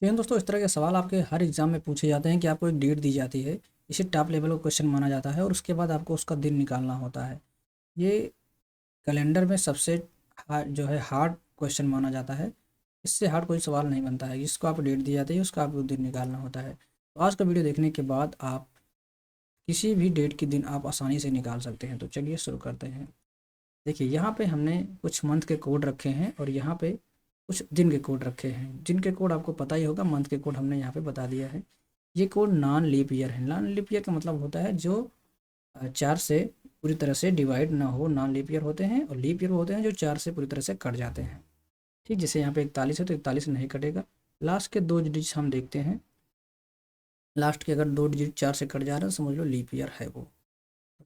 जी हाँ दोस्तों, इस तरह के सवाल आपके हर एग्जाम में पूछे जाते हैं कि आपको एक डेट दी जाती है। इसे टॉप लेवल का क्वेश्चन माना जाता है और उसके बाद आपको उसका दिन निकालना होता है। ये कैलेंडर में सबसे जो है हार्ड क्वेश्चन माना जाता है। इससे हार्ड कोई सवाल नहीं बनता है। जिसको आप डेट दी जाती है उसका आपको दिन निकालना होता है। तो आज का वीडियो देखने के बाद आप किसी भी डेट के दिन आप आसानी से निकाल सकते हैं। तो चलिए शुरू करते हैं। देखिए, यहाँ पे हमने कुछ मंथ के कोड रखे हैं और यहाँ पे कुछ दिन के कोड रखे हैं। दिन के कोड आपको पता ही होगा, मंथ के कोड हमने यहाँ पे बता दिया है। ये कोड नॉन लीप ईयर है। नॉन लीप ईयर का मतलब होता है जो 4 से पूरी तरह से डिवाइड ना हो, नॉन लीप ईयर होते हैं। और लीप ईयर होते हैं जो 4 से पूरी तरह से कट जाते हैं। ठीक, जैसे यहाँ पे 41 है तो 41 नहीं कटेगा। लास्ट के 2 डिजिट हम देखते हैं। लास्ट के अगर 2 डिजिट 4 से कट जा रहे हैं समझ लो लीप ईयर है वो।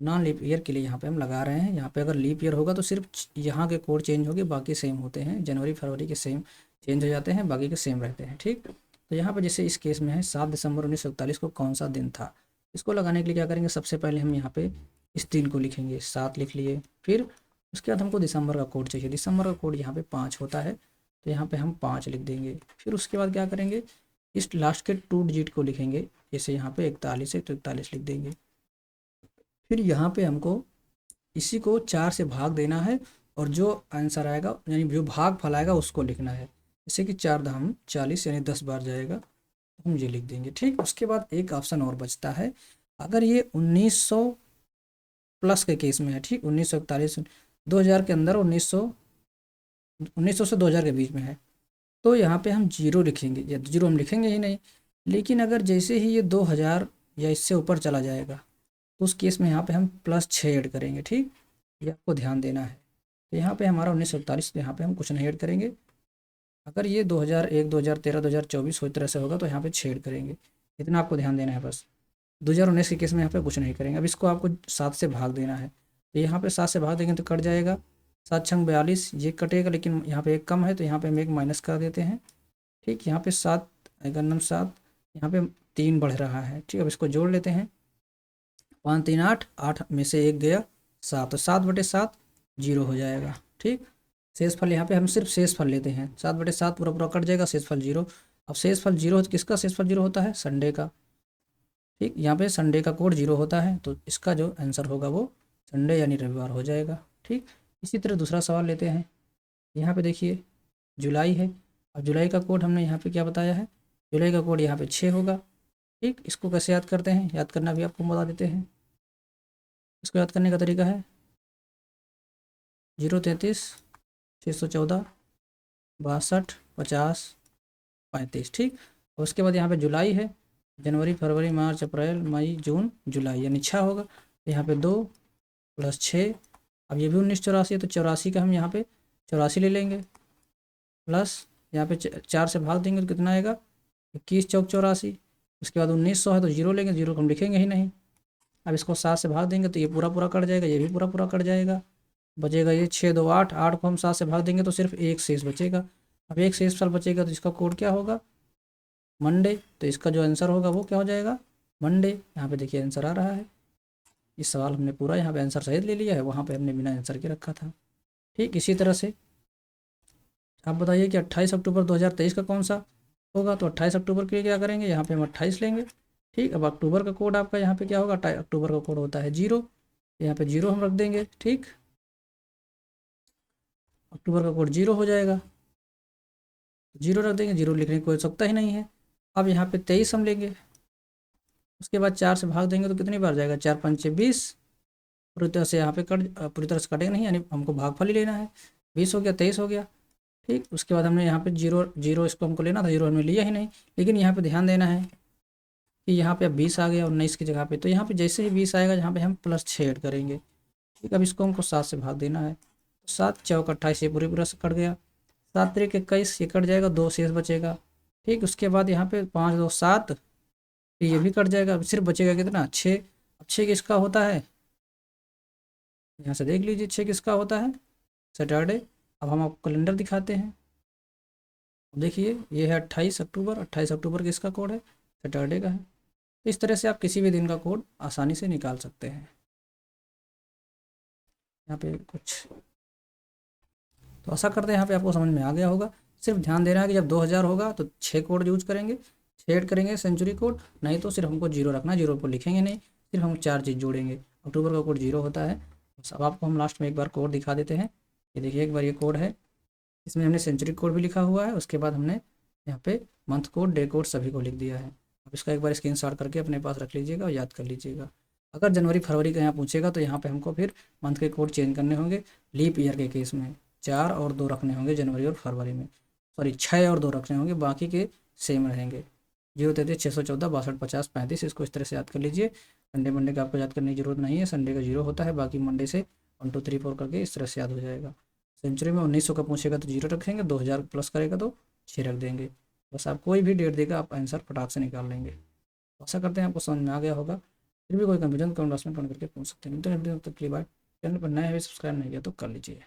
नॉन लीप ईयर के लिए यहाँ पे हम लगा रहे हैं। यहाँ पे अगर लीप ईयर होगा तो सिर्फ यहाँ के कोड चेंज होंगे, बाकी सेम होते हैं। जनवरी फरवरी के सेम चेंज हो जाते हैं, बाकी के सेम रहते हैं। ठीक, तो यहाँ पे जैसे इस केस में है 7 दिसंबर 1941 को कौन सा दिन था। इसको लगाने के लिए क्या करेंगे, सबसे पहले हम यहाँ पे इस दिन को लिखेंगे, 7 लिख लिए। फिर उसके बाद हमको दिसंबर का कोड चाहिए। दिसंबर का कोड यहाँ पे 5 होता है, तो यहाँ पे हम 5 लिख देंगे। फिर उसके बाद क्या करेंगे, इस लास्ट के 2 डिजिट को लिखेंगे। जैसे यहाँ पे 41 है तो 41 लिख देंगे। फिर यहाँ पे हमको इसी को 4 से भाग देना है और जो आंसर आएगा यानी जो भाग फल आएगा उसको लिखना है। जैसे कि 4 धाम 40 यानी 10 बार जाएगा, तो हम ये लिख देंगे। ठीक, उसके बाद एक ऑप्शन और बचता है। अगर ये 1900 प्लस के केस में है, ठीक, 1941 2000 के अंदर 1900 से 2000 के बीच में है, तो यहाँ पे हम जीरो लिखेंगे। या जीरो हम लिखेंगे ही नहीं। लेकिन अगर जैसे ही ये 2000 या इससे ऊपर चला जाएगा तो उस केस में यहाँ पे हम +6 ऐड करेंगे। ठीक, ये आपको ध्यान देना है। तो यहाँ पे हमारा 1941, तो यहाँ पे हम कुछ नहीं ऐड करेंगे। अगर ये 2001 2013 2024 हो तरह से होगा तो यहाँ पे 6 ऐड करेंगे। इतना आपको ध्यान देना है बस। 2019 के केस में यहाँ पे कुछ नहीं करेंगे। अब इसको आपको 7 से भाग देना है, तो यहाँ पे 7 से भाग देंगे तो कट जाएगा। 7 छंग 42, ये कटेगा, लेकिन यहाँ पे एक कम है तो यहाँ पे हम एक माइनस कर देते हैं। ठीक, यहाँ पे 7 गन्नम 7, यहाँ पे 3 बढ़ रहा है। ठीक, अब इसको जोड़ लेते हैं। 5 3 8, 8 में से एक गया 7, तो 7/7 जीरो हो जाएगा। ठीक, शेष फल यहाँ पे हम सिर्फ शेष फल लेते हैं। 7/7 पूरा पूरा कट जाएगा, शेष फल जीरो। अब शेष फल जीरो, किसका शेष फल जीरो होता है, संडे का। ठीक, यहाँ पे संडे का कोड जीरो होता है, तो इसका जो आंसर होगा वो संडे यानी रविवार हो जाएगा। ठीक, इसी तरह दूसरा सवाल लेते हैं। यहाँ पे देखिए जुलाई है। अब जुलाई का कोड हमने यहाँ पे क्या बताया है, जुलाई का कोड यहाँ पे 6 होगा। ठीक, इसको कैसे याद करते हैं, याद करना भी आपको बता देते हैं। इसको याद करने का तरीका है 033 614 62 50 35। ठीक, और उसके बाद यहाँ पे जुलाई है। जनवरी फरवरी मार्च अप्रैल मई जून जुलाई यानी 6 होगा, तो यहाँ पे 2 + 6। अब ये भी 1984 है तो 84 का हम यहाँ पे 84 ले लेंगे। प्लस यहाँ पे 4 से भाग देंगे तो कितना आएगा, 21 चौक 84। उसके बाद 1900 है तो जीरो लेंगे, जीरो को हम लिखेंगे ही नहीं। अब इसको 7 से भाग देंगे तो ये पूरा पूरा कट जाएगा, ये भी पूरा पूरा कट जाएगा। बचेगा ये 6 2 8, 8 को हम 7 से भाग देंगे तो सिर्फ एक शेष बचेगा। अब एक शेष फल बचेगा तो इसका कोड क्या होगा, मंडे। तो इसका जो आंसर होगा वो क्या हो जाएगा, मंडे। यहाँ पे देखिए आंसर आ रहा है। इस सवाल हमने पूरा यहाँ पे आंसर सही ले लिया है, वहाँ पे हमने बिना आंसर के रखा था। ठीक, इसी तरह से आप बताइए कि 28 अक्टूबर 2023 का कौन सा होगा। तो 28 अक्टूबर के लिए क्या करेंगे, यहाँ पे हम 28 लेंगे। ठीक, अब अक्टूबर का कोड आपका यहाँ पे क्या होगा, अक्टूबर का कोड होता है जीरो, यहाँ पे जीरो हम रख देंगे। ठीक, अक्टूबर का कोड जीरो हो जाएगा, जीरो रख देंगे, जीरो लिखने की कोई आवश्यकता ही नहीं है। अब यहाँ पे 23 हम लेंगे। उसके बाद 4 से भाग देंगे तो कितनी बार जाएगा, 4 5 20। पूरी तरह से यहाँ पे पूरी तरह से कटेगा नहीं, यानी हमको भागफल ही लेना है। 20 हो गया, 23 हो गया। ठीक, उसके बाद हमने यहाँ पे जीरो जीरो इसको हमको लेना था, जीरो हमने लिया ही नहीं। लेकिन यहाँ पे ध्यान देना है कि यहाँ पे अब 20 आ गया 19 की जगह पे, तो यहाँ पे जैसे ही 20 आएगा यहाँ पे हम +6 ऐड करेंगे। ठीक, अब इसको हमको 7 से भाग देना है। 7 चौक 28, ये पूरी पूरा से कट गया। 7 3 21, ये कट जाएगा, 2 शेष बचेगा। ठीक, उसके बाद यहाँ पे 5 2 7, तो ये भी कट जाएगा। अब सिर्फ बचेगा कितना, 6। अब 6 किसका होता है, यहाँ से देख लीजिए 6 किसका होता है, सैटरडे। अब हम आपको कैलेंडर दिखाते हैं। देखिए ये है 28 अक्टूबर। 28 अक्टूबर किसका कोड है, सैटरडे का है। तो इस तरह से आप किसी भी दिन का कोड आसानी से निकाल सकते हैं। यहाँ पे कुछ तो आशा करते हैं यहाँ पे आपको समझ में आ गया होगा। सिर्फ ध्यान देना है कि जब 2000 होगा तो 6 कोड यूज करेंगे, 6 ऐड करेंगे सेंचुरी कोड, नहीं तो सिर्फ हमको जीरो रखना है, जीरो को लिखेंगे नहीं, सिर्फ हम 4 चीज़ जोड़ेंगे। अक्टूबर का कोड जीरो होता है। बस अब आपको हम लास्ट में एक बार कोड दिखा देते हैं। ये देखिए एक बार ये कोड है, इसमें हमने सेंचुरी कोड भी लिखा हुआ है, उसके बाद हमने यहाँ पे मंथ कोड, डे कोड सभी को लिख दिया है। अब इसका एक बार स्क्रीनशॉट करके अपने पास रख लीजिएगा और याद कर लीजिएगा। अगर जनवरी फरवरी का यहाँ पूछेगा तो यहाँ पे हमको फिर मंथ के कोड चेंज करने होंगे। लीप ईयर के केस में 4 और 2 रखने होंगे जनवरी और फरवरी में, सॉरी 6 और 2 रखने होंगे, बाकी के सेम रहेंगे। 033 614 62 50 35, इसको इस तरह से याद कर लीजिए। संडे मंडे का आपको याद करने की जरूरत नहीं है, संडे का जीरो होता है, बाकी मंडे से 1 2 3 4 करके इस तरह से याद हो जाएगा। सेंचुरी में 1900 का पूछेगा तो जीरो रखेंगे, 2000 प्लस करेगा तो 6 रख देंगे। बस आप कोई भी डेट देगा आप आंसर फटाक से निकाल लेंगे। आशा करते हैं आपको समझ में आ गया होगा। फिर भी कोई कंफ्यूजन कमेंट बॉक्स में कमेंट करके पूछ सकते हैं। तो तब तक के लिए बाय। चैनल पर नए हैं सब्सक्राइब नहीं किया तो कर लीजिए।